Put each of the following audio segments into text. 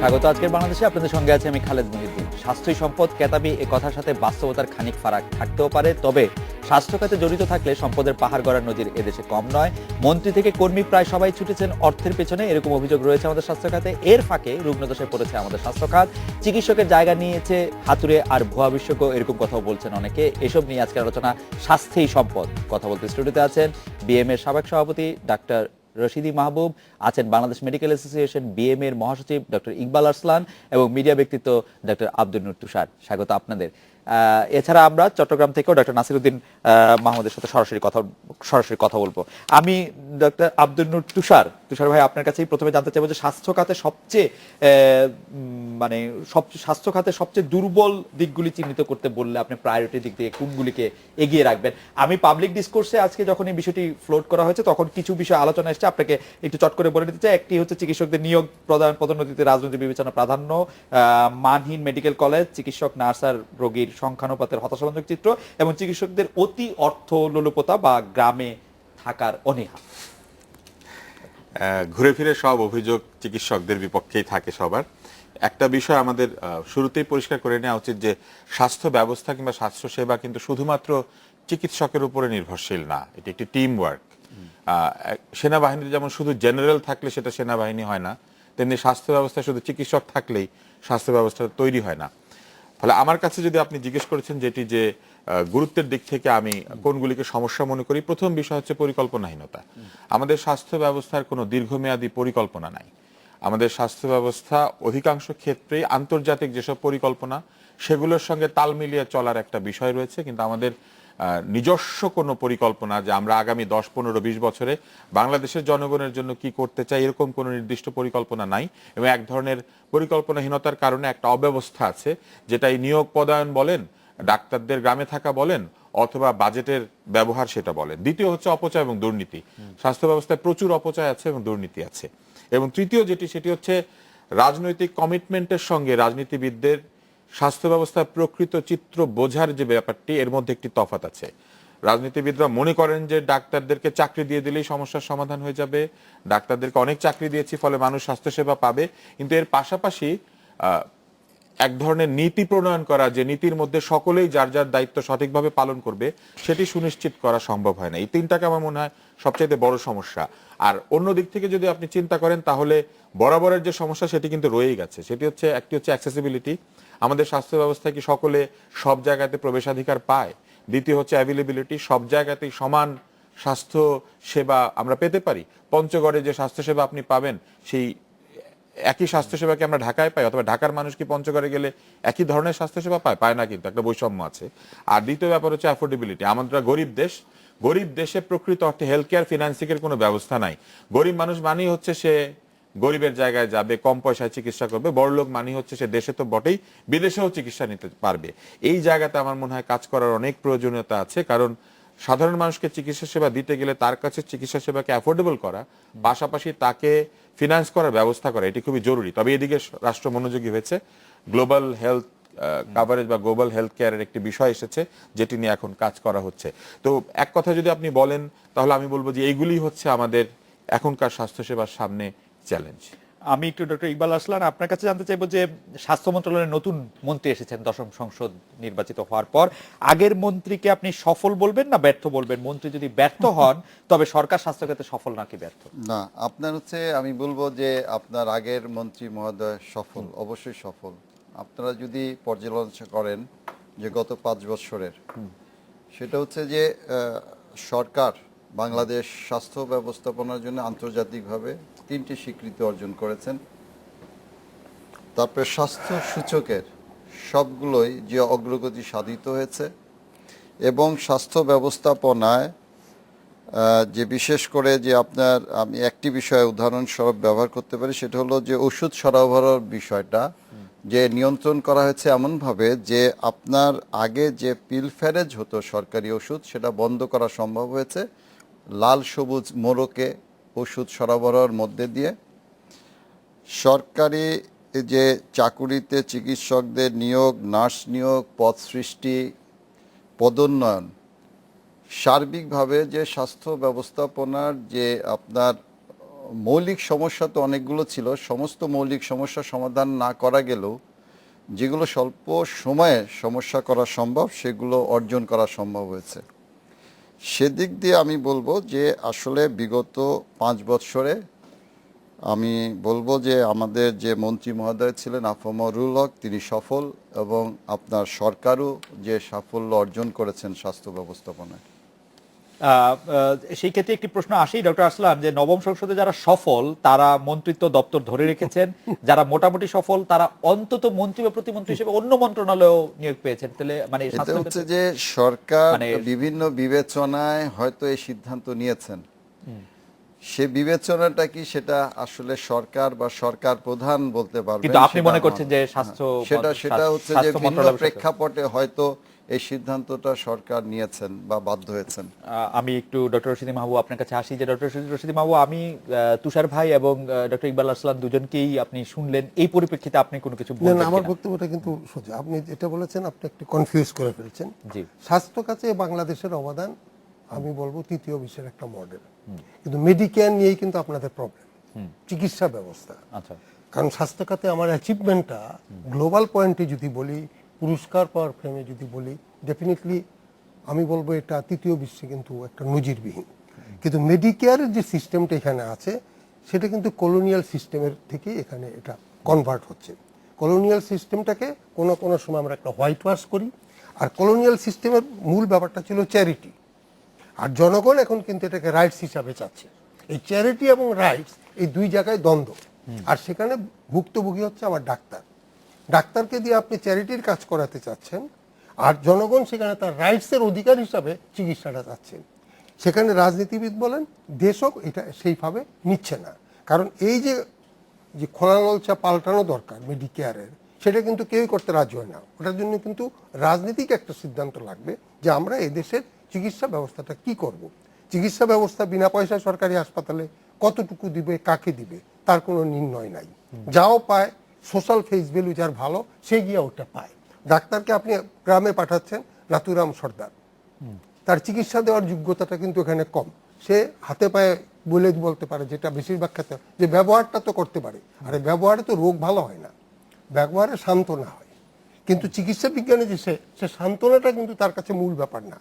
স্বাগত আজকের বাংলাদেশে। আপনাদের সঙ্গে আছে আমি খালেদ মহিউদ্দিন। স্বাস্থ্যই সম্পদ কেতাবি এ কথার সাথে বাস্তবতার খানিক ফারাক থাকতেও পারে, তবে স্বাস্থ্য খাতে জড়িত থাকলে সম্পদের পাহাড় গড়ার নজির এদেশে কম নয়। মন্ত্রী থেকে কর্মী প্রায় সবাই ছুটেছেন অর্থের পেছনে, এরকম অভিযোগ রয়েছে আমাদের স্বাস্থ্য খাতে। এর ফাঁকে রুগ্নদশায় পড়েছে আমাদের স্বাস্থ্য খাত, চিকিৎসকের জায়গা নিয়েছে হাতুড়ে আর ভুয়া বিশ্বজ্ঞ, এরকম কথাও বলছেন অনেকে। এসব নিয়ে আজকের আলোচনা স্বাস্থ্যই সম্পদ। কথা বলতে স্টুডিওতে আছেন বিএম এর সাবেক সভাপতি ডাক্তার রশিদি মাহবুব, আছেন বাংলাদেশ মেডিকেল অ্যাসোসিয়েশন বিএম এর মহাসচিব ডক্টর ইকবাল আরসলান এবং মিডিয়া ব্যক্তিত্ব ডক্টর আব্দুল নূর তুষার। স্বাগত আপনাদের। এছাড়া আমরা চট্টগ্রাম থেকেও ডক্টর নাসিরউদ্দিন মাহমুদের সাথে সরাসরি কথা বলবো। আমি ডক্টর আব্দুল নূর তুষার ভাই, আপনার কাছেই প্রথমে জানতে চাইবো যে স্বাস্থ্য খাতে স্বাস্থ্য খাতে সবচেয়ে দুর্বল দিকগুলি চিহ্নিত করতে বললে আপনি প্রায়োরিটি দিক থেকে কোনগুলিকে এগিয়ে রাখবেন? আমি পাবলিক ডিসকোর্সে আজকে যখন এই বিষয়টি ফ্লোট করা হয়েছে তখন কিছু বিষয় আলোচনা এসেছে, আপনাকে একটু চট করে বলে দিতে চাই। একটি হচ্ছে চিকিৎসকদের নিয়োগ পদোন্নতিতে রাজনৈতিক বিবেচনা প্রাধান্য, মানহীন মেডিকেল কলেজ, চিকিৎসক নার্স আর রোগীর সংখ্যানুপাতের হতাশাজনক চিত্র এবং চিকিৎসকদের অতি অর্থ লোলুপতা বা গ্রামে থাকার অনীহা। ঘুরে ফিরে সব অভিযোগ চিকিৎসকদের বিপক্ষেই থাকে সবার। একটা বিষয় আমাদের শুরুতেই পরিষ্কার করে নেওয়া উচিত যে স্বাস্থ্য ব্যবস্থা কিংবা স্বাস্থ্য সেবা কিন্তু শুধুমাত্র চিকিৎসকের উপরে নির্ভরশীল না, এটি একটি টিম ওয়ার্ক। সেনাবাহিনীতে যেমন শুধু জেনারেল থাকলে সেটা সেনাবাহিনী হয় না, তেমনি স্বাস্থ্য ব্যবস্থায় শুধু চিকিৎসক থাকলেই স্বাস্থ্য ব্যবস্থা তৈরি হয় না। ফলে আমার কাছে যদি আপনি জিজ্ঞেস করেছেন যেটি যে গুরুত্বের দিক থেকে আমি কোনগুলিকে সমস্যা মনে করি, প্রথম বিষয় হচ্ছে পরিকল্পনাহীনতা। আমাদের স্বাস্থ্য ব্যবস্থার কোনো দীর্ঘমেয়াদী পরিকল্পনা নাই। আমাদের স্বাস্থ্য ব্যবস্থা অধিকাংশ ক্ষেত্রেই আন্তর্জাতিক যেসব পরিকল্পনা সেগুলোর সঙ্গে তাল মিলিয়ে চলার একটা বিষয় রয়েছে, কিন্তু আমাদের নিজস্ব কোনো পরিকল্পনা যে আমরা আগামী 10, 15, 20 বছরে বাংলাদেশের জনগণের জন্য কি করতে চাই এরকম কোনো নির্দিষ্ট পরিকল্পনা নাই। এবং এক ধরনের পরিকল্পনাহীনতার কারণে একটা অব্যবস্থা আছে, যেটা এই নিয়োগ পদায়ন বলেন, ডাক্তারদের গ্রামে থাকা বলেন, অথবা বাজেটের ব্যবহার সেটা বলেন। দ্বিতীয় হচ্ছে অপচয় এবং দুর্নীতি। স্বাস্থ্য ব্যবস্থায় প্রচুর অপচয় আছে এবং দুর্নীতি আছে। এবং তৃতীয় সেটি হচ্ছে রাজনৈতিক কমিটমেন্টের সঙ্গে রাজনীতিবিদদের স্বাস্থ্য ব্যবস্থার প্রকৃত চিত্র বোঝার যে ব্যাপারটি, এর মধ্যে একটি তফাৎ আছে। রাজনীতিবিদরা মনে করেন যে ডাক্তারদেরকে চাকরি দিয়ে দিলেই সমস্যার সমাধান হয়ে যাবে, ডাক্তারদেরকে অনেক চাকরি দিয়েছি ফলে মানুষ স্বাস্থ্যসেবা পাবে, কিন্তু এর পাশাপাশি এক ধরনের নীতি প্রণয়ন করা, যে নীতির মধ্যে সকলেই যার যার দায়িত্ব সঠিকভাবে পালন করবে, সেটি সুনিশ্চিত করা সম্ভব হয় না। এই তিনটাকে আমার মনে হয় সবচেয়ে বড় সমস্যা। আর অন্য দিক থেকে যদি আপনি চিন্তা করেন তাহলে বরাবরের যে সমস্যা সেটি কিন্তু রয়েই গেছে। একটি হচ্ছে অ্যাক্সেসিবিলিটি। আমাদের স্বাস্থ্য ব্যবস্থায় কি সকলে সব জায়গাতে প্রবেশাধিকার পায়? দ্বিতীয় হচ্ছে অ্যাভেলেবিলিটি, সব জায়গাতেই সমান স্বাস্থ্য সেবা আমরা পেতে পারি। পঞ্চগড়ে যে স্বাস্থ্যসেবা আপনি পাবেন সেই একই স্বাস্থ্যসেবাকে আমরা ঢাকায় পাই, অথবা ঢাকার মানুষ কি পঞ্চগড়ে গেলে একই ধরনের স্বাস্থ্যসেবা পায় না, কিন্তু একটা বৈষম্য আছে। আর দ্বিতীয় ব্যাপার হচ্ছে অ্যাফোর্ডেবিলিটি। আমরা গরিব দেশে প্রকৃত অর্থে হেলথ কেয়ার ফিনান্সিং এর কোনো ব্যবস্থা নাই। গরিব মানুষ মানেই হচ্ছে সে গরিবের জায়গায় যাবে, কম পয়সায় চিকিৎসা করবে। বড়লোক মানেই হচ্ছে সে দেশে তো বটেই, বিদেশেও চিকিৎসা নিতে পারবে। এই জায়গাতে আমার মনে হয় কাজ করার অনেক প্রয়োজনীয়তা আছে, কারণ সাধারণ মানুষকে চিকিৎসা সেবা দিতে গেলে তার কাছে চিকিৎসা সেবাকে অ্যাফোর্ডেবল করা, পাশাপাশি তাকে ফিনান্স করার ব্যবস্থা করা, এটি খুবই জরুরি। তবে এদিকে রাষ্ট্র মনোযোগী হয়েছে। গ্লোবাল হেলথ কাভারেজ বা গ্লোবাল হেলথ কেয়ারের একটি বিষয় এসেছে, যেটি নিয়ে এখন কাজ করা হচ্ছে। তো এক কথা যদি আপনি বলেন তাহলে আমি বলবো যে এইগুলি হচ্ছে আমাদের এখনকার স্বাস্থ্যসেবার সামনে চ্যালেঞ্জ। আমি একটু ডক্টর ইকবাল আরসলান আপনার কাছে জানতে চাইবো যে স্বাস্থ্য মন্ত্রণালয়ের নতুন মন্ত্রী এসেছেন 10ম সংসদ নির্বাচিত হওয়ার পর, আগের মন্ত্রীকে আপনি সফল বলবেন না ব্যর্থ বলবেন? মন্ত্রী যদি ব্যর্থ হন তবে সরকার স্বাস্থ্য খাতে সফল নাকি ব্যর্থ? না, আপনার আমি বলবো যে আপনার আগের মন্ত্রী মহোদয় সফল, অবশ্যই সফল। আপনারা যদি পর্যালোচনা করেন যে গত 5 বছরের, সেটা হচ্ছে যে সরকার বাংলাদেশ স্বাস্থ্য ব্যবস্থাপনার জন্য আন্তর্জাতিকভাবে 3টি স্বীকৃতি অর্জন করেছেন। তারপরে স্বাস্থ্য সূচকের সবগুলোই যে অগ্রগতি সাধিত হয়েছে, এবং স্বাস্থ্য ব্যবস্থাপনায় যে বিশেষ করে যে আমি একটি বিষয় উদাহরণস্বরূপ ব্যবহার করতে পারি, সেটা হলো যে ওষুধ সরবরাহের বিষয়টা যে নিয়ন্ত্রণ করা হয়েছে এমনভাবে যে আপনার আগে যে পিলফেরেজ হতো সরকারি ওষুধ, সেটা বন্ধ করা সম্ভব হয়েছে লাল সবুজ মোড়কে ওষুধ সরবরাহের মধ্যে দিয়ে। সরকারি যে চাকুরিতে চিকিৎসকদের নিয়োগ, নার্স নিয়োগ, পদ সৃষ্টি, পদোন্নয়ন, সার্বিকভাবে যে স্বাস্থ্য ব্যবস্থাপনার যে আপনার মৌলিক সমস্যা তো অনেকগুলো ছিল, সমস্ত মৌলিক সমস্যা সমাধান না করা গেলেও যেগুলো স্বল্প সময়ে সমস্যা করা সম্ভব সেগুলো অর্জন করা সম্ভব হয়েছে। সেদিক দিয়ে আমি বলবো যে আসলে বিগত 5 বছরে আমি বলবো যে আমাদের যে মন্ত্রী মহোদয় ছিলেন আফমরুল হক, তিনি সফল, এবং আপনার সরকারও যে সাফল্য অর্জন করেছেন স্বাস্থ্য ব্যবস্থাপনায়। সেই ক্ষেত্রে একটি প্রশ্ন আসেই ডক্টর আসলাম, যে নবম সংসদে যারা সফল তারা মন্ত্রিত্ব দপ্তর ধরে রেখেছেন, যারা মোটামুটি সফল তারা অন্তত মন্ত্রী বা প্রতিমন্ত্রী হিসেবে অন্য মন্ত্রণালয় নিয়োগ পেয়েছেন। তাহলে মানে এটা হচ্ছে যে সরকার মানে বিভিন্ন বিবেচনায় হয়তো এই সিদ্ধান্ত নিয়েছেন, সে বিবেচনাটা কি সেটা আসলে সরকার বা সরকার প্রধান বলতে পারবেন। কিন্তু আপনি মনে করছেন যে সেটা হচ্ছে যে ভিন্ন প্রেক্ষাপটে হয়তো এই সিদ্ধান্তটা সরকার নিয়েছেন বা বাধ্য হয়েছেন। আমি একটু ডক্টর রশিদি মাহবুব আপনার কাছে আসি, যে ডক্টর রশিদি মাহবুব, আমি তুষার ভাই এবং ডক্টর ইকবাল আরসালান দুজনকেই আপনি শুনলেন, এই পরিপ্রেক্ষিতে আপনি কোনো কিছু বলবেন? আমার বক্তব্যটা কিন্তু সোজা, আপনি যেটা বলেছেন আপনি একটু কনফিউজ করে ফেলছেন। জি, স্বাস্থ্য খাতে বাংলাদেশের অবদান আমি বলবো তৃতীয় বিশ্বের একটা মডেল, কিন্তু মেডিকেয়ার নিয়েই কিন্তু আপনাদের প্রবলেম, চিকিৎসা ব্যবস্থা। আচ্ছা, কারণ স্বাস্থ্য খাতে আমার অ্যাচিভমেন্টটা গ্লোবাল পয়েন্টে যদি বলি, পুরস্কার পাওয়ার ফ্রেমে যদি বলি, ডেফিনেটলি আমি বলবো এটা তৃতীয় বিশ্বে কিন্তু একটা নজিরবিহীন। কিন্তু মেডিকেয়ারের যে সিস্টেমটা এখানে আছে সেটা কিন্তু কলোনিয়াল সিস্টেমের থেকে এখানে এটা কনভার্ট হচ্ছে। কলোনিয়াল সিস্টেমটাকে কোনো কোনো সময় আমরা একটা হোয়াইট ওয়াশ করি, আর কলোনিয়াল সিস্টেমের মূল ব্যাপারটা ছিল চ্যারিটি, আর জনগণ এখন কিন্তু এটাকে রাইটস হিসাবে চাচ্ছে। এই চ্যারিটি এবং রাইটস এই দুই জায়গায় দ্বন্দ্ব, আর সেখানে ভুক্তভোগী হচ্ছে আমার ডাক্তার। ডাক্তারকে দিয়ে আপনি চ্যারিটির কাজ করাতে চাচ্ছেন, আর জনগণ সেখানে তার রাইটসের অধিকার হিসাবে চিকিৎসাটা চাচ্ছেন। সেখানে রাজনীতিবিদ বলেন, দেশও এটা সেইভাবে নিচ্ছে না। কারণ এই যে খোলালচা পাল্টানো দরকার মেডিকেয়ারের, সেটা কিন্তু কেউই করতে রাজি হয় না। ওটার জন্য কিন্তু রাজনীতিক একটা সিদ্ধান্ত লাগবে যে আমরা এদেশের চিকিৎসা ব্যবস্থাটা কি করব। চিকিৎসা ব্যবস্থা বিনা পয়সায় সরকারি হাসপাতালে কতটুকু দিবে, কাকে দিবে, তার কোনো নির্ণয় নাই। যাও পায় সোশ্যাল ফেস ভ্যালু যার ভালো, সে গিয়ে ওটা পায়। ডাক্তারকে আপনি গ্রামে পাঠাচ্ছেন, নাতুরাম সর্দার, তার চিকিৎসা দেওয়ার যোগ্যতাটা কিন্তু এখানে কম। সে হাতে পায়ে বলতে পারে, যেটা বেশিরভাগ ক্ষেত্রে, যে ব্যবহারটা তো করতে পারে, আর ব্যবহারে তো রোগ ভালো হয় না, ব্যবহারে সান্ত্বনা হয়। কিন্তু চিকিৎসা বিজ্ঞানে যে সে সান্ত্বনাটা কিন্তু তার কাছে মূল ব্যাপার না,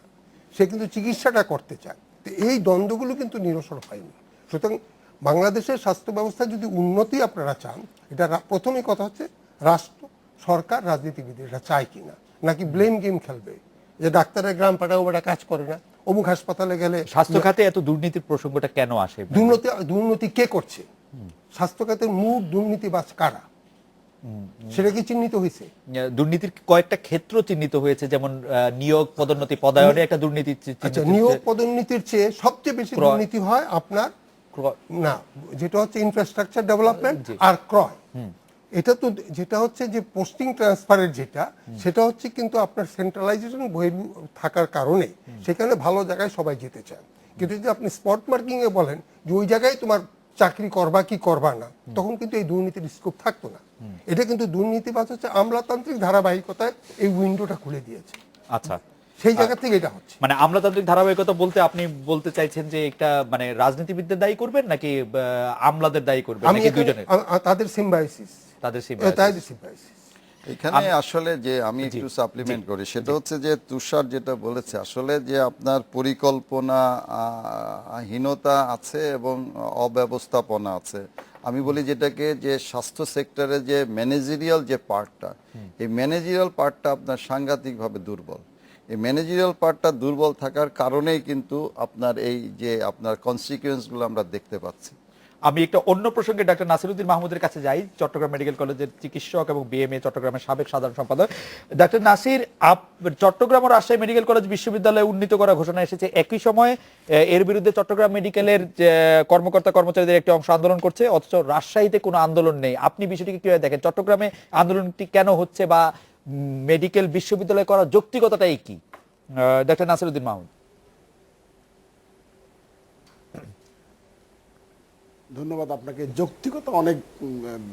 সে কিন্তু চিকিৎসাটা করতে চায়। তো এই দ্বন্দ্বগুলো কিন্তু নিরসন হয়নি। সুতরাং বাংলাদেশের স্বাস্থ্য ব্যবস্থা যদি উন্নতি আপনারা চান, এটা প্রথমেই কথা হচ্ছে রাষ্ট্র, সরকার, রাজনীতিবিদ এটা চায় কিনা, নাকি ব্লেম গেম খেলবে, যে ডাক্তারের গ্রাম পাঠাও ওটা কাজ করে না, অমুক হাসপাতালে গেলে। স্বাস্থ্য খাতে এত দুর্নীতির প্রসঙ্গটা কেন আসে? দুর্নীতি কে করছে? স্বাস্থ্য খাতের মূল দুর্নীতিবাজ কারা, সেটা কি চিহ্নিত হয়েছে? দুর্নীতির কয়েকটা ক্ষেত্র চিহ্নিত হয়েছে, যেমন নিয়োগ, পদোন্নতি, পদায়নে একটা দুর্নীতি। আচ্ছা, নিয়োগ পদোন্নতির চেয়ে সবচেয়ে বেশি দুর্নীতি হয় আপনার না, যেটা হচ্ছে ইনফ্রাস্ট্রাকচার ডেভেলপমেন্ট আর ক্রয়। এটা তো যেটা হচ্ছে যে পোস্টিং ট্রান্সফারের যেটা, সেটা হচ্ছে কিন্তু আপনার সেন্ট্রালাইজেশন থাকার কারণে সেখানে ভালো জায়গায় সবাই যেতে চান। কিন্তু যদি আপনি স্পট মার্কিং এ বলেন যে ওই জায়গায় তোমার চাকরি করবা কি করবা না, তখন কিন্তু এই দুর্নীতির স্কোপ থাকতো না। এটা কিন্তু দুর্নীতিবাজ হচ্ছে আমলাতান্ত্রিক ধারাবাহিকতায় এই উইন্ডোটা খুলে দিয়েছে। আচ্ছা, সেই জায়গা থেকে এটা হচ্ছে। মানে আমলাতান্ত্রিক ধারাবাহিকতা বলতে আপনি বলতে চাইছেন যে এটা মানে রাজনীতিবিদদের দায়ী করবেন নাকি আমলাদের দায়ী করবেন, নাকি দুইজনের? তাদের সিম্বায়োসিস, তাদের সিম্বায়োসিস। এখানে আসলে যে আমি একটু সাপ্লিমেন্ট করি, সেটা হচ্ছে যে তুষার যেটা বলেছে, আসলে যে আপনার পরিকল্পনাহীনতা আছে এবং অব্যবস্থাপনা আছে। আমি বলি যেটাকে, যে স্বাস্থ্য সেক্টরে যে ম্যানেজেরিয়াল যে পার্টটা, এই ম্যানেজেরিয়াল পার্টটা আপনার সাংঘাতিকভাবে দুর্বল। এই ম্যানেজেরিয়াল পার্টটা দুর্বল থাকার কারণেই কিন্তু আপনার এই যে আপনার কনসিকুয়েন্সগুলো আমরা দেখতে পাচ্ছি। আমি একটা অন্য প্রসঙ্গে ডাক্তার নাসিরউদ্দিন মাহমুদের কাছে যাই, চট্টগ্রাম মেডিকেল কলেজের চিকিৎসক এবং বিএমএ চট্টগ্রামের সাবেক সাধারণ সম্পাদক। ডাক্তার নাসির, চট্টগ্রাম ও রাজশাহী মেডিকেল কলেজ বিশ্ববিদ্যালয়ে উন্নীত করা ঘোষণা এসেছে, একই সময়ে এর বিরুদ্ধে চট্টগ্রাম মেডিকেলের কর্মকর্তা কর্মচারীদের একটি অংশ আন্দোলন করছে, অথচ রাজশাহীতে কোনো আন্দোলন নেই। আপনি বিষয়টিকে কিভাবে দেখেন? চট্টগ্রামে আন্দোলনটি কেন হচ্ছে, বা মেডিকেল বিশ্ববিদ্যালয় করার যৌক্তিকতাটাই কি? ডাক্তার নাসিরউদ্দিন মাহমুদ। ধন্যবাদ আপনাকে। যৌক্তিকতা অনেক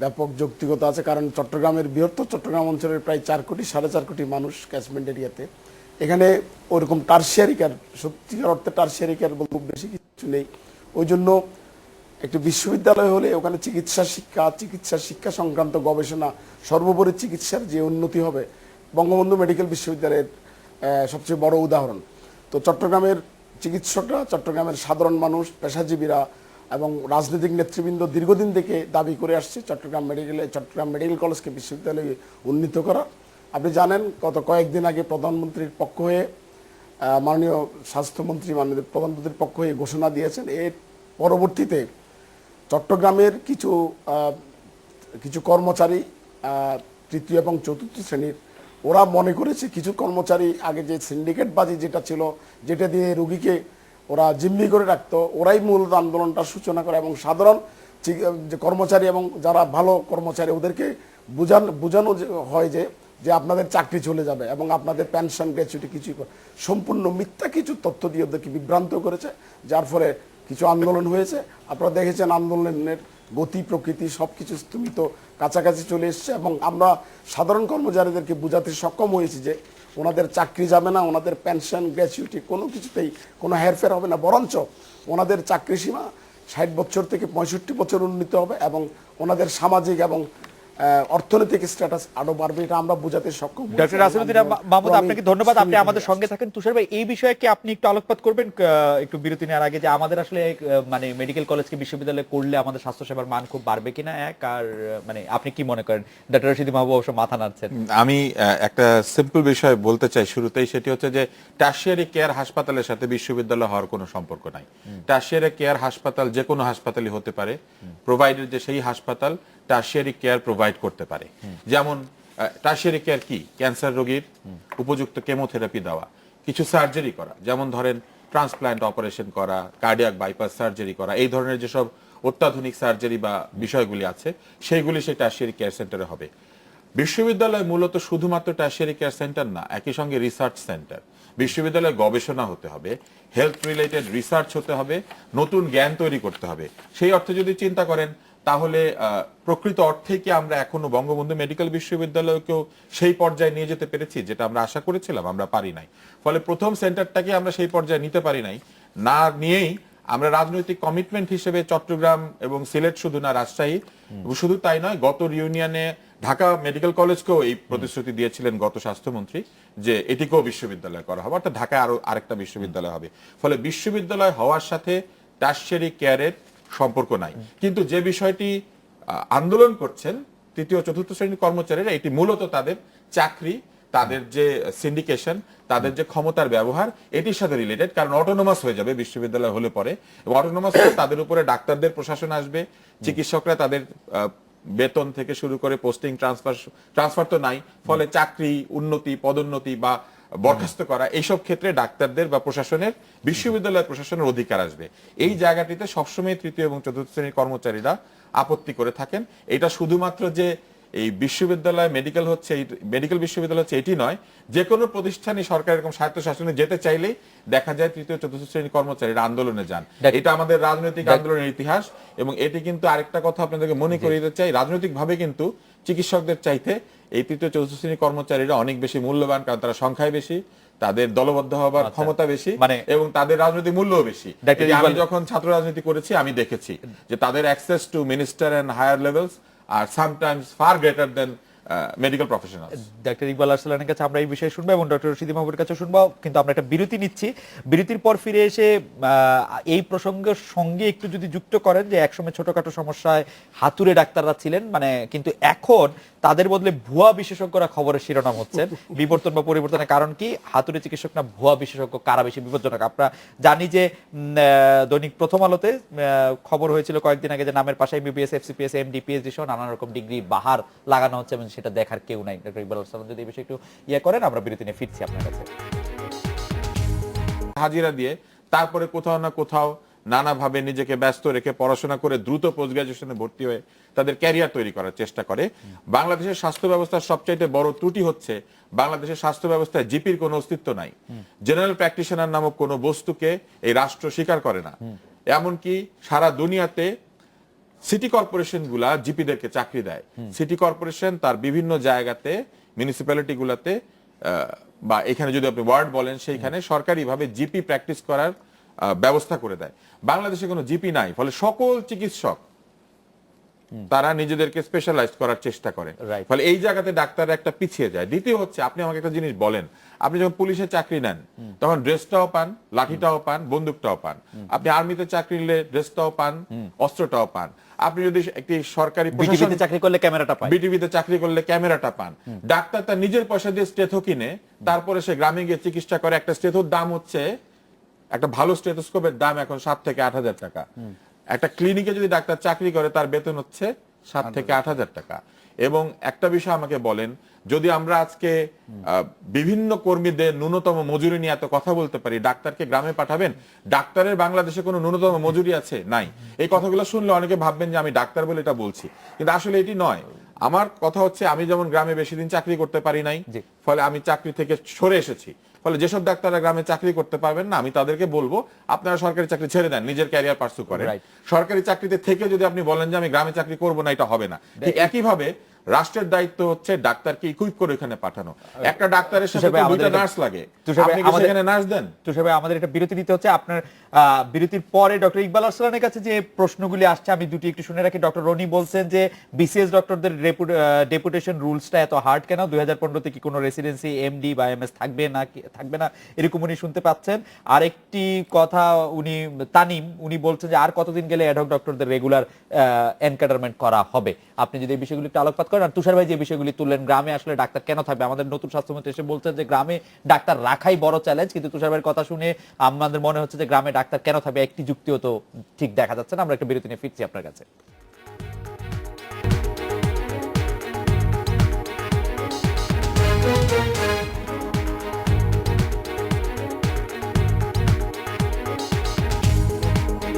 ব্যাপক যৌক্তিকতা আছে, কারণ চট্টগ্রামের বৃহত্তর চট্টগ্রাম অঞ্চলের প্রায় 4 কোটি 4.5 কোটি মানুষ ক্যাচমেন্ট এরিয়াতে। এখানে ওরকম টার্সিয়ারি কেয়ার, সত্যিকার অর্থে টার্সিয়ারি কেয়ার বলতে বেশি কিছু নেই। ওই জন্য একটি বিশ্ববিদ্যালয় হলে ওখানে চিকিৎসা শিক্ষা সংক্রান্ত গবেষণা, সর্বোপরি চিকিৎসার যে উন্নতি হবে, বঙ্গবন্ধু মেডিকেল বিশ্ববিদ্যালয়ের সবচেয়ে বড় উদাহরণ। তো চট্টগ্রামের চিকিৎসকরা, চট্টগ্রামের সাধারণ মানুষ, পেশাজীবীরা এবং রাজনৈতিক নেতৃবৃন্দ দীর্ঘদিন থেকে দাবি করে আসছে চট্টগ্রাম মেডিকেল কলেজকে বিশ্ববিদ্যালয়ে উন্নীত করা। আপনি জানেন গত কয়েকদিন আগে প্রধানমন্ত্রীর পক্ষ হয়ে মাননীয় স্বাস্থ্যমন্ত্রী মাননীয় প্রধানমন্ত্রীর পক্ষ হয়ে ঘোষণা দিয়েছেন। এর পরবর্তীতে চট্টগ্রামের কিছু কর্মচারী, তৃতীয় এবং চতুর্থ শ্রেণীর, ওরা মনে করেছে কিছু কর্মচারী আগে যে সিন্ডিকেটবাজি যেটা ছিল, যেটা দিয়ে রুগীকে ওরা জিম্মি করে রাখতো, ওরাই মূলত আন্দোলনটার সূচনা করে এবং সাধারণ যে কর্মচারী এবং যারা ভালো কর্মচারী ওদেরকে বোঝানো হয় যে আপনাদের চাকরি চলে যাবে এবং আপনাদের পেনশন গ্র্যাচুইটি কিছুই সম্পূর্ণ মিথ্যা কিছু তথ্য দিয়ে ওদেরকে বিভ্রান্ত করেছে, যার ফলে কিছু আন্দোলন হয়েছে। আপনারা দেখেছেন আন্দোলনের গতি প্রকৃতি সবকিছু স্থমিত কাছাকাছি চলে এসছে এবং আমরা সাধারণ কর্মচারীদেরকে বোঝাতে সক্ষম হয়েছি যে ওনাদের চাকরি যাবে না, ওনাদের পেনশন গ্র্যাচুইটি কোনো কিছুতেই কোনো হেরফের হবে না, বরঞ্চ ওনাদের চাকরি সীমা 60 বছর থেকে 65 বছর উন্নীত হবে এবং ওনাদের সামাজিক এবং অর্থনৈতিক স্ট্যাটাস আরো বাড়বে, এটা আমরা বোঝাতে সক্ষম। ডক্টর রাসেলউদ্দিন মাহমুদ, আপনাকে ধন্যবাদ, আপনি আমাদের সঙ্গে থাকেন। তুষার ভাই, এই বিষয়ে কি আপনি একটু আলোকপাত করবেন একটু বিরতি নেওয়ার আগে, যে আমাদের আসলে মানে মেডিকেল কলেজকে বিশ্ববিদ্যালয় করলে আমাদের স্বাস্থ্যসেবার মান খুব বাড়বে কিনা, আর মানে আপনি কি মনে করেন? ডক্টর রাশিদুল মাহবুব অবশ্য মাথা নাড়ছেন। আমি একটা সিম্পল বিষয় বলতে চাই শুরুতেই, সেটি হচ্ছে যে টারশিয়ারি কেয়ার হাসপাতালের সাথে বিশ্ববিদ্যালয় হওয়ার কোনো সম্পর্ক নাই। টারশিয়ারি কেয়ার হাসপাতাল যে কোনো হাসপাতালই হতে পারে, প্রোভাইডেড যে সেই হাসপাতাল টারশিয়ারি কেয়ার প্রোভাইড করতে পারে। যেমন টারশিয়ারি কেয়ার কি? ক্যান্সার রোগীর উপযুক্ত কেমোথেরাপি দেওয়া, কিছু সার্জারি করা, যেমন ধরেন ট্রান্সপ্ল্যান্ট অপারেশন করা, কার্ডিয়াক বাইপাস সার্জারি করা, এই ধরনের যেসব অত্যাধুনিক সার্জারি বা বিষয়গুলি আছে সেইগুলি সেই টারশিয়ারি কেয়ার সেন্টারে হবে। বিশ্ববিদ্যালয় মূলত শুধুমাত্র টারশিয়ারি কেয়ার সেন্টার না, একই সঙ্গে রিসার্চ সেন্টার। বিশ্ববিদ্যালয়ে গবেষণা হতে হবে, হেলথ রিলেটেড রিসার্চ হতে হবে, নতুন জ্ঞান তৈরি করতে হবে। সেই অর্থে যদি চিন্তা করেন তাহলে প্রকৃত অর্থে কি আমরা এখনো বঙ্গবন্ধু মেডিকেল বিশ্ববিদ্যালয়কেও সেই পর্যায়ে নিয়ে যেতে পেরেছি যেটা আমরা আশা করেছিলাম? আমরা পারি নাই। ফলে প্রথম সেন্টারটাকে আমরা সেই পর্যায়ে নিতে পারি নাই, না নিয়েই আমরা রাজনৈতিক কমিটমেন্ট হিসেবে চট্টগ্রাম এবং সিলেট শুধু না, রাজশাহী শুধু তাই নয়, গত রিউনিয়নে ঢাকা মেডিকেল কলেজকেও এই প্রতিশ্রুতি দিয়েছিলেন গত স্বাস্থ্যমন্ত্রী যে এটিকেও বিশ্ববিদ্যালয় করা হবে, অর্থাৎ ঢাকায় আরো আরেকটা বিশ্ববিদ্যালয় হবে। ফলে বিশ্ববিদ্যালয় হওয়ার সাথে টারশিয়ারি কেয়ারের সম্পর্ক নাই। কিন্তু যে বিষয়টি আন্দোলন করছেন তৃতীয় চতুর্থ শ্রেণীর কর্মচারীরা, এটি মূলত তাদের চাকরি, তাদের যে সিন্ডিকেশন, তাদের যে ক্ষমতার ব্যবহার, এটির সাথে রিলেটেড। কারণ অটোনোমাস হয়ে যাবে বিশ্ববিদ্যালয় হলে পরে, এবং অটোনোমাস হলে তাদের উপরে ডাক্তারদের প্রশাসন আসবে, চিকিৎসকরা তাদের বেতন থেকে শুরু করে পোস্টিং ট্রান্সফার তো নাই, ফলে চাকরি, উন্নতি, পদোন্নতি বা বরখাস্ত করা, এইসব ক্ষেত্রে ডাক্তারদের বা প্রশাসনের, বিশ্ববিদ্যালয় প্রশাসনের অধিকার আসবে। এই জায়গাটিতে সবসময় তৃতীয় এবং চতুর্থ শ্রেণীর কর্মচারীরা আপত্তি করে থাকেন। এটা শুধুমাত্র যে এই বিশ্ববিদ্যালয় মেডিকেল বিশ্ববিদ্যালয় হচ্ছে এটি নয়, যে কোনো প্রতিষ্ঠানই সরকার এরকম স্বায়ত্তশাসনে যেতে চাইলেই দেখা যায় তৃতীয় চতুর্থ শ্রেণীর কর্মচারীরা আন্দোলনে যান। এটা আমাদের রাজনৈতিক আন্দোলনের ইতিহাস। এবং এটি কিন্তু আরেকটা কথা আপনাদেরকে মনে করিয়ে দিতে চাই, রাজনৈতিকভাবে কিন্তু চিকিৎসকদের চাইতে এই তৃতীয় চতুর্থ শ্রেণীর কর্মচারীরা অনেক বেশি মূল্যবান, কারণ তারা সংখ্যায় বেশি, তাদের দলবদ্ধ হবার ক্ষমতা বেশি, এবং তাদের রাজনৈতিক মূল্যও বেশি। আমি যখন ছাত্র রাজনীতি করেছি আমি দেখেছি যে তাদের access to minister and higher levels আর sometimes far greater than medical professional. Doctor Iqbal আরসালানের কাছে আমরা এই বিষয়ে শুনবো এবং ডক্টর রশিদুল মাহবুবের কাছে শুনবো, কিন্তু আমরা একটা বিরতি নিচ্ছি। বিরতির পর ফিরে এসে এই প্রসঙ্গের সঙ্গে একটু যদি যুক্ত করেন যে একসময় ছোটখাটো সমস্যায় হাতুড়ে ডাক্তাররা ছিলেন, কিন্তু এখন তাদের বদলে ভুয়া বিশেষজ্ঞরা খবরের শিরোনাম হচ্ছেন। বিবর্তন বা পরিবর্তনের কারণ কি? হাতুড়ে চিকিৎসক না ভুয়া বিশেষজ্ঞ, কারা বেশি বিপজ্জনক? আমরা জানি যে দৈনিক প্রথম আলোতে খবর হয়েছিল কয়েকদিন আগে যে নামের পাশে এমবিবিএস, এফসিপিএস, এমডি, পিএইচডি সহ নানা রকম ডিগ্রি বাহার লাগানো হচ্ছে এবং সেটা দেখার কেউ নাই। ডক্টর ইকবাল আরসালান যদি এই বিষয়ে একটু করেন, আমরা বিরতি নিয়ে ফিরছি আপনার কাছে। হাজিরা দিয়ে তারপরে কোথাও না কোথাও নানাভাবে নিজেকে ব্যস্ত রেখে পড়াশোনা করে দ্রুত পোস্ট গ্রাজুয়েশনে ভর্তি হয়ে তাদের ক্যারিয়ার তৈরি করার চেষ্টা করে। বাংলাদেশের স্বাস্থ্য ব্যবস্থার সবচাইতে বড় ত্রুটি হচ্ছে বাংলাদেশের স্বাস্থ্য ব্যবস্থায় জিপির কোনো অস্তিত্ব নাই। জেনারেল প্র্যাকটিশনার নামক কোনো বস্তুকে এই রাষ্ট্র স্বীকার করে না। এমনকি সারা দুনিয়াতে সিটি কর্পোরেশন গুলা জিপিদেরকে চাকরি দেয়। সিটি কর্পোরেশন তার বিভিন্ন জায়গাতে, মিউনিসিপ্যালিটি গুলাতে বা এখানে যদি আপনি ওয়ার্ড বলেন, সেইখানে সরকারিভাবে জিপি প্র্যাকটিস করার ব্যবস্থা করে দেয়। বাংলাদেশে কোনো জিপি নাই, ফলে সকল চিকিৎসক তারা নিজেদেরকে স্পেশালাইজ করার চেষ্টা করে, Right. ফলে এই জায়গাতে ডাক্তাররা একটা পিছিয়ে যায়। দ্বিতীয় হচ্ছে, আপনি আমাকে একটা জিনিস বলেন, আপনি যখন পুলিশে চাকরি নেন তখন ড্রেসটাও পান, লাঠিটাও পান, বন্দুকটাও পান। আপনি আর্মিতে চাকরি নিলে ড্রেসটাও পান, অস্ত্রটাও পান। আপনি যদি একটি সরকারি বিটিভিতে চাকরি করলে ক্যামেরাটা পায়। বিটিভিতে চাকরি করলে ক্যামেরাটা পান। ডাক্তার তার নিজের পয়সা দিয়ে স্টেথো কিনে তারপরে সে গ্রামে গিয়ে চিকিৎসা করে। একটা স্টেথোর দাম হচ্ছে, একটা ভালো স্টেথোস্কোপের দাম এখন 7 থেকে 8,000 টাকা। একটা ক্লিনিকে যদি ডাক্তার চাকরি করে তার বেতন হচ্ছে 7 থেকে 8,000 টাকা। এবং একটা বিষয় আমাকে বলেন, যদি আমরা আজকে বিভিন্ন কর্মীদের ন্যূনতম মজুরি নিয়ে এত কথা বলতে পারি, ডাক্তারকে গ্রামে পাঠাবেন? ডাক্তারের বাংলাদেশে কোনো ন্যূনতম মজুরি আছে? নাই। এই কথাগুলো শুনলে অনেকে ভাববেন যে আমি ডাক্তার বলে এটা বলছি, কিন্তু আসলে এটি নয়। আমার কথা হচ্ছে, আমি যেমন গ্রামে বেশি দিন চাকরি করতে পারি নাই, জি। ফলে আমি চাকরি থেকে সরে এসেছি। ফলে যেসব ডাক্তাররা গ্রামে চাকরি করতে পারবেন না, আমি তাদেরকে বলবো আপনারা সরকারি চাকরি ছেড়ে দেন, নিজের ক্যারিয়ার পার্সু করেন। Right. সরকারি চাকরিতে থেকে যদি আপনি বলেন যে আমি গ্রামে চাকরি করব না, এটা হবে না। ঠিক একইভাবে রাষ্ট্রের দায়িত্ব হচ্ছে ডাক্তারকে ইকুইপ করে এখানে পাঠানো। একটা ডাক্তারের সাথে তুষার ভাই, তো আমাদের দুইটা এটা- নার্স লাগে, তুষার ভাই, আপনি কি আমাদের- সেখানে নার্স দেন? তুষার ভাই, আমাদের একটা বিরতি নিতে হচ্ছে। আপনার বিরতির পরে ডক্টর ইকবাল আরসালানের কাছে যে প্রশ্নগুলি আসছে আমি দুটি একটু শুনে রাখি। ডক্টর রনি বলছেন যে বিসিএস ডক্টরদের ডেপুটেশন রুলসটা এত হার্ড কেন? 2015 কি কোনো রেসিডেন্সি এমডি বা এমএস থাকবে না এরকম উনি শুনতে পাচ্ছেন। আর একটি কথা তানিম উনি বলছেন যে আর কতদিন গেলে অ্যাডহক ডক্টরদের রেগুলার এনকাডারমেন্ট করা হবে? আপনি যদি এই বিষয়গুলি একটু আলোকপাত করেন। আর তুষার ভাই যে বিষয়গুলি তুললেন, গ্রামে আসলে ডাক্তার কেন থাকবে? আমাদের নতুন স্বাস্থ্যমন্ত্রী এসে বলছেন যে গ্রামে ডাক্তার রাখাই বড় চ্যালেঞ্জ, কিন্তু তুষার ভাইয়ের কথা শুনে আমাদের মনে হচ্ছে যে গ্রামে ডাক্তার কেন থাকবে একটি যুক্তিও তো ঠিক দেখা যাচ্ছে না। আমরা একটা বিরতি নিয়ে ফিরছি আপনার কাছে।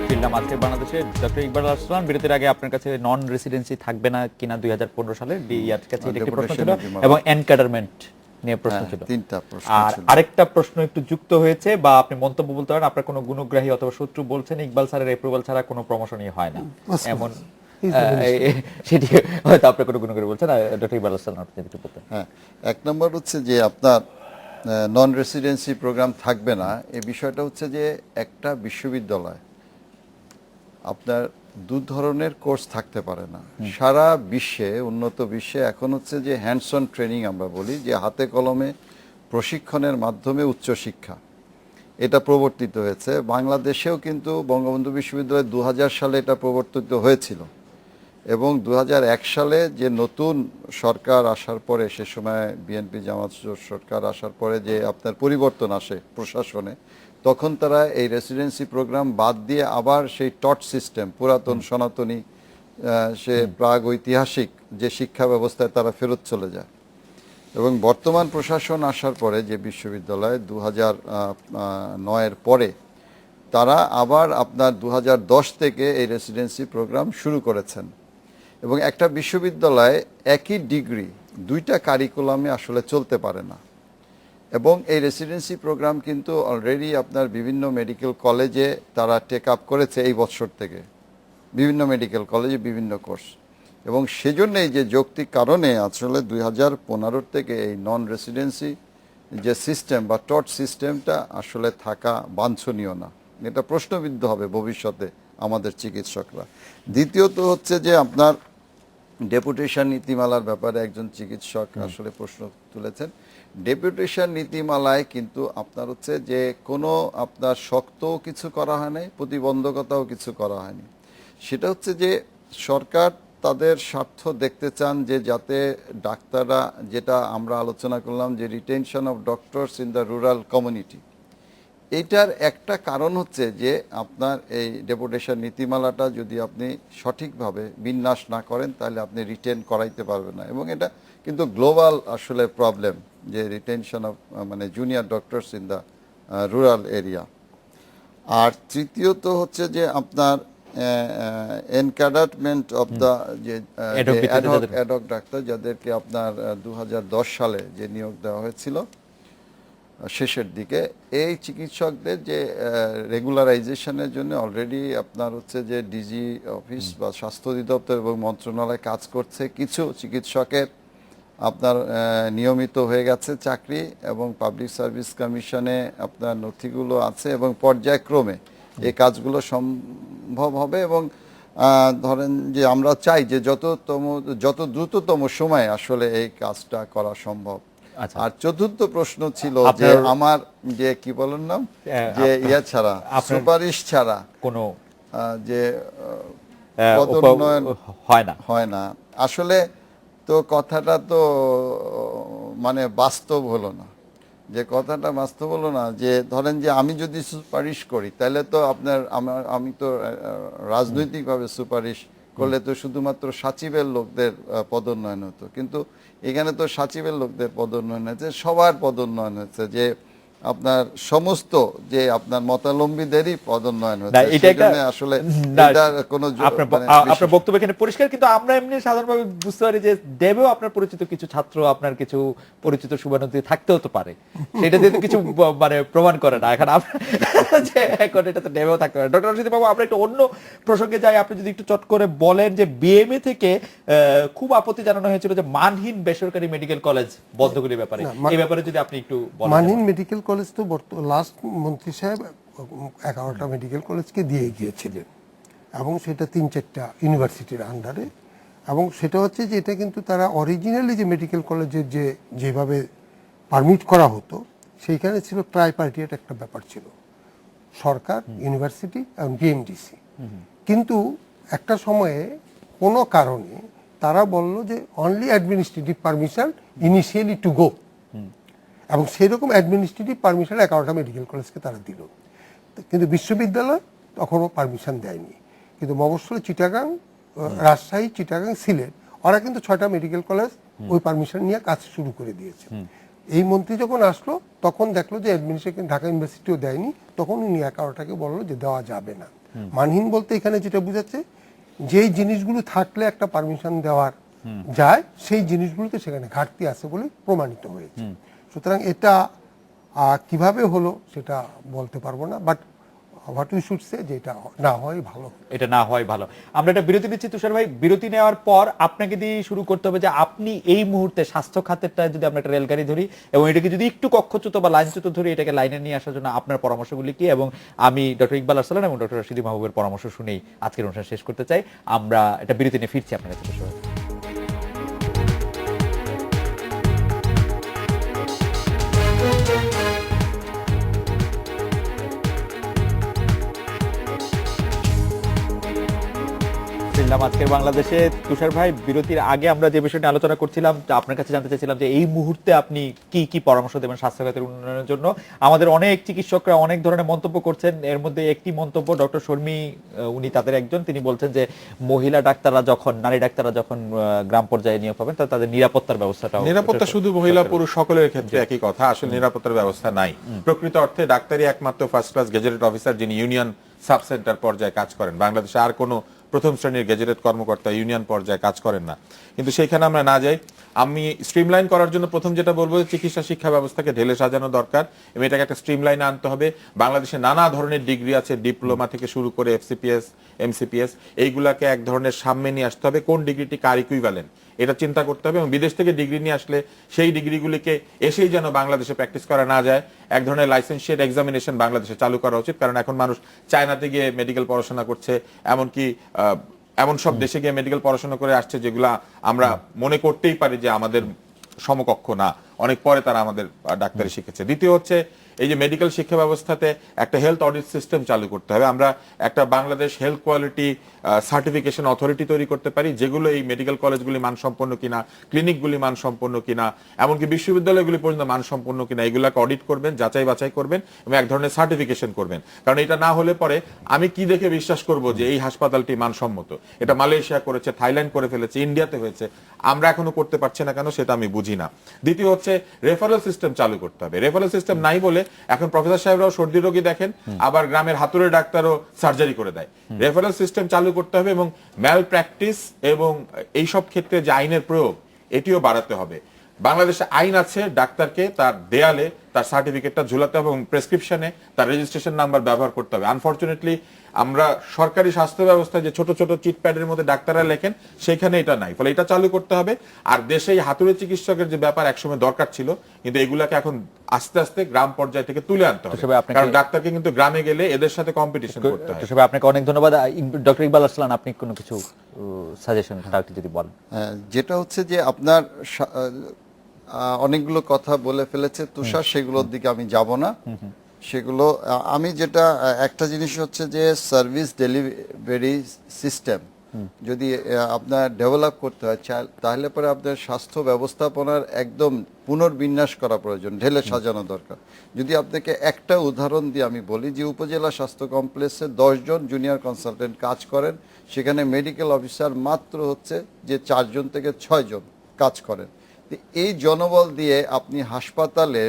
ফিরলাম আজকে বাংলাদেশে। ডক্টর ইকবাল আরসালান, বিরতির আগে আপনার কাছে নন রেসিডেন্সি থাকবে না কিনা 2015 সালে ডিআর কাছে এটা একটি প্রশ্ন ছিল, এবং এনকাডারমেন্ট নিয়ে প্রশ্ন ছিল। তিনটা প্রশ্ন আর ছিল। আরেকটা প্রশ্ন একটু যুক্ত হয়েছে, বা আপনি মন্তব্য বলতে পারেন, আপনার কোনো গুণগ্রাহী অথবা শত্রু বলছেন ইকবাল স্যারের অ্যাপ্রুভাল ছাড়া কোনো প্রমোশনই হয় না, এমন সেটি হয়তো আপনার কোনো গুণগ্রাহী বলছেন। ডক্টর ইকবাল আরসালান, আপনি একটু বলতেন। হ্যাঁ, এক নম্বর হচ্ছে যে আপনার নন রেসিডেন্সি প্রোগ্রাম থাকবে না, এই বিষয়টা হচ্ছে যে একটা বিশ্ববিদ্যালয় আপনার দু ধরনের কোর্স থাকতে পারে না। সারা বিশ্বে, উন্নত বিশ্বে এখন হচ্ছে যে হ্যান্ডস অন ট্রেনিং আমরা বলি, যে হাতে কলমে প্রশিক্ষণের মাধ্যমে উচ্চশিক্ষা, এটা প্রবর্তিত হয়েছে। বাংলাদেশেও কিন্তু বঙ্গবন্ধু বিশ্ববিদ্যালয় 2000 সালে এটা প্রবর্তিত হয়েছিল, এবং 2001 সালে যে নতুন সরকার আসার পরে, সে সময় বিএনপি জামাত সরকার আসার পরে যে আপনার পরিবর্তন আসে প্রশাসনে, তখন তারা এই রেসিডেন্সি প্রোগ্রাম বাদ দিয়ে আবার সেই টট সিস্টেম, পুরাতন সনাতনী সে প্রাগ ঐতিহাসিক যে শিক্ষা ব্যবস্থায় তারা ফেরত চলে যায়। এবং বর্তমান প্রশাসন আসার পরে যে বিশ্ববিদ্যালয় 2009-এর পরে, তারা আবার আপনার 2010 থেকে এই রেসিডেন্সি প্রোগ্রাম শুরু করেছেন। এবং একটা বিশ্ববিদ্যালয়ে একই ডিগ্রি দুইটা কারিকুলামে আসলে চলতে পারে না। এবং এই রেসিডেন্সি প্রোগ্রাম কিন্তু অলরেডি আপনার বিভিন্ন মেডিকেল কলেজে তারা টেক আপ করেছে এই বছর থেকে, বিভিন্ন মেডিকেল কলেজে বিভিন্ন কোর্স। এবং সেজন্যই যে যৌক্তিক কারণে আসলে 2015 থেকে এই নন রেসিডেন্সি যে সিস্টেম বা টট সিস্টেমটা আসলে থাকা বাঞ্ছনীয় না, এটা প্রশ্নবিদ্ধ হবে ভবিষ্যতে আমাদের চিকিৎসকরা। দ্বিতীয়ত হচ্ছে যে আপনার ডেপুটেশন নীতিমালার ব্যাপারে একজন চিকিৎসক আসলে প্রশ্ন তুলেছেন। ডেপুটেশন নীতিমালায় কিন্তু আপনার হচ্ছে যে কোনো আপনার শক্তও কিছু করা হয়নি, প্রতিবন্ধকতাও কিছু করা হয়নি। সেটা হচ্ছে যে সরকার তাদের স্বার্থ দেখতে চান যে যাতে ডাক্তাররা, যেটা আমরা আলোচনা করলাম যে retention of doctors in the rural community, এইটার একটা কারণ হচ্ছে যে আপনার এই ডেপুটেশন নীতিমালাটা যদি আপনি সঠিকভাবে বিন্যাস না করেন তাহলে আপনি রিটেন করাইতে পারবেন না। এবং এটা কিন্তু গ্লোবাল আসলে প্রবলেম, যে রিটেনশন অফ মানে junior doctors in the rural area. আর তৃতীয়ত হচ্ছে যে আপনার এনক্যাডারমেন্ট অফ দ্য যে অ্যাডহক ডাক্তার, যাদেরকে আপনার 2010 সালে যে নিয়োগ দেওয়া হয়েছিল শেষের দিকে, এই চিকিৎসকদের যে রেগুলারাইজেশনের জন্য অলরেডি আপনার হচ্ছে যে ডিজি অফিস বা স্বাস্থ্য অধিদপ্তর এবং মন্ত্রণালয় কাজ করছে। কিছু চিকিৎসকের আপনার নিয়মিত হয়ে গেছে চাকরি, এবং পাবলিক সার্ভিস কমিশনে আপনার নথিগুলো আছে, এবং পর্যায়ক্রমে এই কাজগুলো সম্ভব হবে। এবং ধরেন যে আমরা চাই যে যত দ্রুততম সময়ে আসলে এই কাজটা করা সম্ভব। আচ্ছা। আর চতুর্থ প্রশ্ন ছিল যে আপনার- আমার যে কি বলেন নাম, যে আপনার- ইয়া ছাড়া, আপনার- সুপারিশ ছাড়া কোনো যে পদোন্নয়ন হয় না। হয় না। আসলে তো কথাটা তো মানে বাস্তব হলো না, যে কথাটা বাস্তব হলো না। যে ধরেন যে আমি যদি সুপারিশ করি, তাহলে তো আমি তো রাজনৈতিকভাবে সুপারিশ করলে তো শুধুমাত্র সচিবের লোকদের পদোন্নয়ন হতো, কিন্তু এখানে তো সচিবের লোকদের পদোন্নয়ন হয়েছে, সবার পদোন্নয়ন হয়েছে, যে আপনার সমস্ত যে আপনার মতালম্বীদেরই পদোন্নয়ন না, হয়েছে। এটা একটা- সেজন্য আসলে না, এটার কোনো আপনার মানে আপনার বক্তব্য এখানে পরিষ্কার, কিন্তু আমরা এমনি সাধারণভাবে বুঝতে পারি যে দেবেও আপনার পরিচিত কিছু ছাত্র, আপনার কিছু পরিচিত শুভানুদ্ধি থাকতেও তো পারে, সেটা যেহেতু কিছু মানে প্রমাণ করে না এখন যে এখন এটা তো দেবেও থাকতে পারে। ডক্টর রশিদ বাবু, আমরা একটু অন্য প্রসঙ্গে যাই। আপনি যদি একটু চট করে বলেন যে বিএমএ থেকে খুব আপত্তি জানানো হয়েছিল যে মানহীন বেসরকারি মেডিকেল কলেজ বন্ধগুলির ব্যাপারে, এই ব্যাপারে যদি আপনি একটু বলেন। মানহীন মেডিকেল কলেজ তো লাস্ট মন্ত্রী সাহেব 11টা মেডিকেল কলেজকে দিয়ে গিয়েছিলেন, এবং সেটা 3-4টা ইউনিভার্সিটির আন্ডারে। এবং সেটা হচ্ছে যে এটা কিন্তু তারা অরিজিনালি যে মেডিকেল কলেজের যেভাবে পারমিট করা হতো, সেইখানে ছিল ট্রাইপার্টিয়েট একটা ব্যাপার ছিল, সরকার, ইউনিভার্সিটি এবং বিএমডিসি। কিন্তু একটা সময়ে কোনো কারণে তারা বলল যে only administrative permission initially to go, এবং সেই রকম অ্যাডমিনিস্ট্রেটিভ পারমিশন 11টা মেডিকেল কলেজকে তারা দিল। কিন্তু বিশ্ববিদ্যালয় তখনও পারমিশন দেয়নি। কিন্তু মফস্বল, চিটাগাং, রাজশাহী, চিটাগাং, সিলেট, ওরা কিন্তু 6টা মেডিকেল কলেজ ওই পারমিশন নিয়ে কাজ শুরু করে দিয়েছে। এই মন্ত্রী যখন আসলো তখন দেখলো যে অ্যাডমিনিস্ট্রেশন ঢাকা ইউনিভার্সিটিও দেয়নি, তখন উনি 11টাকে বললো যে দেওয়া যাবে না। মানহীন বলতে এখানে যেটা বোঝাচ্ছে, যেই জিনিসগুলো থাকলে একটা পারমিশন দেওয়ার যায়, সেই জিনিসগুলোতে সেখানে ঘাটতি আছে বলে প্রমাণিত হয়েছে। সুতরাং এটা কিভাবে হলো সেটা বলতে পারবো না, but what we should say, যে এটা না হয় ভালো। এটা না হয় ভালো। আমরা একটা বিরতি নিচ্ছি তুষার ভাই। বিরতি নেওয়ার পর আপনাকে দিয়ে শুরু করতে হবে যে আপনি এই মুহূর্তে স্বাস্থ্য খাতেরটা যদি আমরা একটা রেলগাড়ি ধরি এবং এটাকে যদি একটু কক্ষচ্যুত বা লাইনচ্যুত ধরি, এটাকে লাইনে নিয়ে আসার জন্য আপনার পরামর্শগুলি কি, এবং আমি ডক্টর ইকবাল আরসালান এবং ডক্টর রশিদ মাহবুবের পরামর্শ শুনেই আজকের অনুষ্ঠান শেষ করতে চাই। আমরা একটা বিরতি নিয়ে ফিরছি আপনার কাছে তুষার ভাই। আজকের বাংলাদেশে তুষার ভাই, বিরতির আগে আমরা যে বিষয়টি আলোচনা করছিলাম, আপনার কাছে জানতে চাইছিলাম যে এই মুহূর্তে আপনি কি কি পরামর্শ দেবেন স্বাস্থ্য খাতের উন্নয়নের জন্য। আমাদের অনেক চিকিৎসকরা অনেক ধরনের মন্তব্য করছেন, এর মধ্যে একটি মন্তব্য ডক্টর শর্মী, উনি তাদের একজন, তিনি বলছেন যে মহিলা ডাক্তাররা যখন, নারী ডাক্তাররা যখন গ্রাম পর্যায়ে নিয়োগ পাবেন, তাদের নিরাপত্তার ব্যবস্থাটা, নিরাপত্তা শুধু মহিলা পুরুষ সকলের ক্ষেত্রে একই কথা। আসলে নিরাপত্তার ব্যবস্থা নাই। প্রকৃত অর্থে ডাক্তারই একমাত্র ফার্স্ট ক্লাস গেজেটেড অফিসার যিনি ইউনিয়ন সাব সেন্টার পর্যায়ে কাজ করেন। বাংলাদেশে আর কোনো প্রথম শ্রেণীর গেজেটেড কর্মকর্তা ইউনিয়ন পর্যায়ে কাজ করেন না। কিন্তু সেখানে আমরা না যাই। আমি স্ট্রিমলাইন করার জন্য প্রথম যেটা বলবো, চিকিৎসা শিক্ষা ব্যবস্থাকে ঢেলে সাজানো দরকার এবং এটাকে একটা স্ট্রিমলাইনে আনতে হবে। বাংলাদেশে নানা ধরনের ডিগ্রি আছে, ডিপ্লোমা থেকে শুরু করে এফসিপিএস, এমসিপিএস, এইগুলাকে এক ধরনের সামনে নিয়ে আসতে হবে। কোন ডিগ্রিটি কার ইকুইভ্যালেন্ট এটা চিন্তা করতে হবে, এবং বিদেশ থেকে ডিগ্রি নিয়ে আসলে সেই ডিগ্রিগুলিকে এসেই যেন বাংলাদেশে প্র্যাকটিস করা না যায়। এক ধরনের লাইসেন্সিয়েট এক্সামিনেশন বাংলাদেশে চালু করা উচিত, কারণ এখন মানুষ চায়নাতে গিয়ে মেডিকেল পড়াশোনা করছে, এমনকি এমন সব দেশে গিয়ে মেডিকেল পড়াশোনা করে আসছে যেগুলা আমরা মনে করতেই পারি যে আমাদের সমকক্ষ না, অনেক পরে তারা আমাদের ডাক্তারি শিখেছে। দ্বিতীয় হচ্ছে, এই যে মেডিকেল শিক্ষা ব্যবস্থাতে একটা হেলথ অডিট সিস্টেম চালু করতে হবে। আমরা একটা Bangladesh health quality certification authority তৈরি করতে পারি, যেগুলো এই মেডিকেল কলেজগুলি মানসম্পন্ন কিনা, ক্লিনিকগুলি মানসম্পন্ন কিনা, এমনকি বিশ্ববিদ্যালয়গুলি পর্যন্ত মানসম্পন্ন কিনা, এগুলাকে অডিট করবেন, যাচাই বাছাই করবেন এবং এক ধরনের সার্টিফিকেশন করবেন। কারণ এটা না হলে পরে আমি কি দেখে বিশ্বাস করব যে এই হাসপাতালটি মানসম্মত? এটা মালয়েশিয়া করেছে, থাইল্যান্ড করে ফেলেছে, ইন্ডিয়াতে হয়েছে, আমরা এখনো করতে পারছি না কেন সেটা আমি বুঝি না। দ্বিতীয় হচ্ছে, রেফারেল সিস্টেম চালু করতে হবে। রেফারেল সিস্টেম নাই বলে এখন প্রফেসর সাহেবরাও সর্দি রোগী দেখেন, আবার গ্রামের হাতুড়ে ডাক্তারও সার্জারি করে দেয়। রেফারেল সিস্টেম চালু করতে হবে এবং ম্যাল প্র্যাকটিস এবং এইসব ক্ষেত্রে যে আইনের প্রয়োগ, এটিও বাড়াতে হবে। বাংলাদেশে আইন আছে ডাক্তারকে তার দেয়ালে তার সার্টিফিকেটটা ঝুলাতে হবে এবং প্রেসক্রিপশনে তার রেজিস্ট্রেশন নাম্বার ব্যবহার করতে হবে। আনফরচুনেটলি আমরা সরকারি স্বাস্থ্য ব্যবস্থায় যে ছোট ছোট চিট প্যাডের মধ্যে ডাক্তাররা লেখেন সেখানে এটা নাই, ফলে এটা চালু করতে হবে। আর দেশে এই হাতুড়ে চিকিৎসকের যে ব্যাপার একসময় দরকার ছিল, কিন্তু এগুলাকে এখন আস্তে আস্তে গ্রাম পর্যায় থেকে তুলে আনতে হবে, কারণ ডাক্তারকে কিন্তু গ্রামে গেলে এদের সাথে কম্পিটিশন করতে হয়। তবে আপনাকে অনেক ধন্যবাদ। ডক্টর ইকবাল আরসালান, আপনি কোনো কিছু সাজেশন যদি বলেন। যেটা হচ্ছে যে আপনার অনেকগুলো কথা বলে ফেলেছে তুষার, সেগুলোর দিকে আমি যাব না। সেগুলো আমি যেটা একটা জিনিস হচ্ছে যে সার্ভিস ডেলিভারি সিস্টেম যদি আপনার ডেভেলপ করতে হয় তাহলে পরে আপনার স্বাস্থ্য ব্যবস্থাপনার একদম পুনর্বিন্যাস করা প্রয়োজন, ঢেলে সাজানো দরকার। যদি আপনাকে একটা উদাহরণ দিয়ে আমি বলি যে উপজেলা স্বাস্থ্য কমপ্লেক্সে 10 জন জুনিয়র কনসালটেন্ট কাজ করেন, সেখানে মেডিকেল অফিসার মাত্র হচ্ছে যে 4 জন থেকে 6 জন কাজ করেন। এই জনবল দিয়ে আপনি হাসপাতালে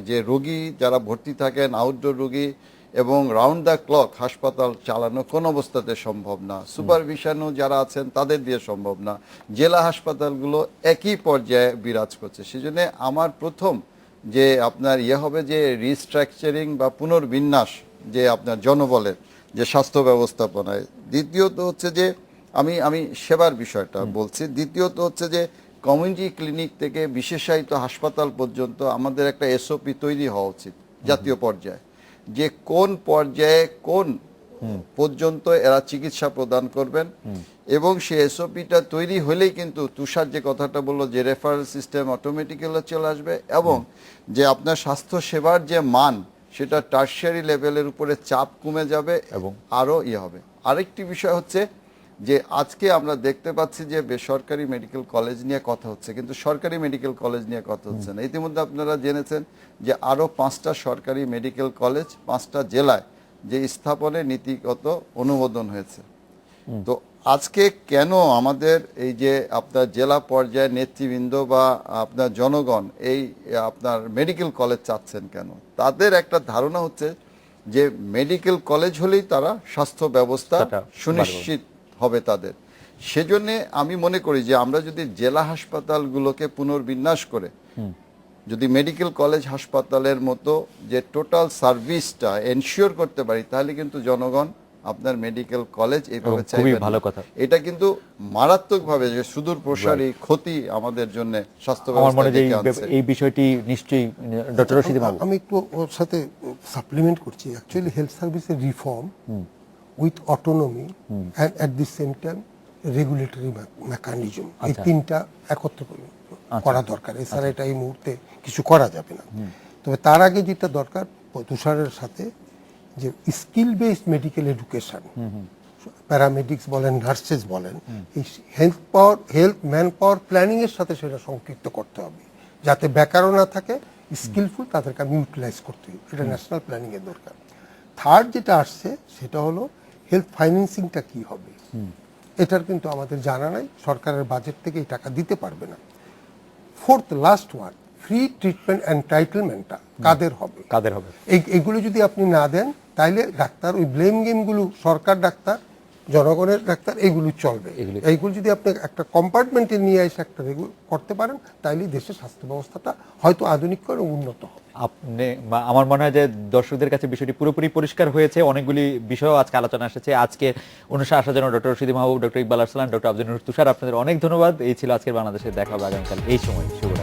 যে রোগী যারা ভর্তি থাকেন, আউটডোর রোগী এবং রাউন্ড দ্য ক্লক হাসপাতাল চালানো কোন অবস্থাতে সম্ভব না। সুপারভিশনও যারা আছেন তাদের দিয়ে সম্ভব না। জেলা হাসপাতালগুলো একই পর্যায়ে বিরাজ করছে। সেজন্য আমার প্রথম যে আপনার হবে যে রিস্ট্রাকচারিং বা পুনর্বিন্যাস যে আপনার জনবলের যে স্বাস্থ্য ব্যবস্থাপনায়। দ্বিতীয়ত হচ্ছে যে আমি সেবার বিষয়টা বলছি। দ্বিতীয়ত হচ্ছে যে কমিউনিটি ক্লিনিক থেকে বিশেষায়িত হাসপাতাল পর্যন্ত আমাদের একটা এসওপি তৈরি হওয়া উচিত জাতীয় পর্যায়ে, যে কোন পর্যায়ে কোন পর্যন্ত এরা চিকিৎসা প্রদান করবেন। এবং সেই এসওপিটা তৈরি হলেই কিন্তু তুষার যে কথাটা বললো যে রেফারেল সিস্টেম অটোমেটিক্যালি চলে আসবে এবং যে আপনার স্বাস্থ্য সেবার যে মান সেটা টার্সিয়ারি লেভেলের উপরে চাপ কমে যাবে এবং আরো হবে। আরেকটি বিষয় হচ্ছে যে আজকে আমরা দেখতে পাচ্ছি যে বেসরকারি মেডিকেল কলেজ নিয়ে কথা হচ্ছে, কিন্তু সরকারি মেডিকেল কলেজ নিয়ে কথা হচ্ছে না। ইতিমধ্যে আপনারা জেনেছেন যে আরো 5টা সরকারি মেডিকেল কলেজ 5টা জেলায় যে স্থাপনে নীতিগত অনুমোদন হয়েছে। তো আজকে কেন আমাদের এই যে আপনার জেলা পর্যায়ে নেতৃবৃন্দ বা আপনার জনগণ এই আপনার মেডিকেল কলেজ চাচ্ছেন কেন? তাদের একটা ধারণা হচ্ছে যে মেডিকেল কলেজ হলেই তারা স্বাস্থ্য ব্যবস্থা সুনিশ্চিত হবে তাদের। সেজন্য আমি মনে করি যে আমরা যদি জেলা হাসপাতালগুলোকে পুনর্বিন্যাস করে যদি মেডিকেল কলেজ হাসপাতালের মতো যে টোটাল সার্ভিসটা এনশিওর করতে পারি, তাহলে কিন্তু জনগণ আপনার মেডিকেল কলেজ এইভাবে চাইবে। ভালো কথা। এটা কিন্তু মারাত্মকভাবে যে সুদূর প্রসারী ক্ষতি আমাদের জন্য স্বাস্থ্য ব্যবস্থা। এই বিষয়টি নিশ্চয়ই ডক্টর রশিদ মাহবুব, আমি একটু ওর সাথে সাপ্লিমেন্ট করছি। অ্যাকচুয়ালি হেলথ সার্ভিসের reform with autonomy and at the same time regulatory mechanism, এই তিনটা একত্র করা দরকার। এছাড়া এটা এই মুহূর্তে কিছু করা যাবে না। তবে তার আগে যেটা দরকার তুষারের সাথে যে skill based medical education, paramedics বলেন, নার্সেস বলেন, এই হেলথ ম্যান পাওয়ার প্ল্যানিং এর সাথে সেটা সংযুক্ত করতে হবে, যাতে বেকারও না থাকে, স্কিলফুল তাদেরকে আমি ইউটিলাইজ করতে হবে। এটা ন্যাশনাল প্ল্যানিং এর দরকার। থার্ড যেটা আসছে সেটা হলো হেলথ ফাইন্যান্সিংটা কি হবে, এটার কিন্তু আমাদের জানা নাই। সরকারের বাজেট থেকে এই টাকা দিতে পারবে না। Fourth last one, free treatment এন্টাইটেলমেন্টটা কাদের হবে? এইগুলো যদি আপনি না দেন তাইলে ডাক্তার ওই ব্লেম গেমগুলো, সরকার ডাক্তার, জনগণের ডাক্তার, এইগুলো চলবে। এইগুলো যদি আপনি একটা কম্পার্টমেন্টে নিয়ে এসে একটা করতে পারেন, তাইলে দেশের স্বাস্থ্য ব্যবস্থাটা হয়তো আধুনিক করে উন্নত হবে। আপনি, আমার মনে হয় যে দর্শকদের কাছে বিষয়টি পুরোপুরি পরিষ্কার হয়েছে। অনেকগুলি বিষয়ও আজকে আলোচনা এসেছে। আজকে অনুষ্ঠানে আসার জন্য ডক্টর রশিদ মাহবুব, ডক্টর ইকবাল আরসালান, ডক্টর আফজানুর তুষার, আপনাদের অনেক ধন্যবাদ। এই ছিল আজকের বাংলাদেশের দেখা হবে আগামীকাল এই সময়। শুভ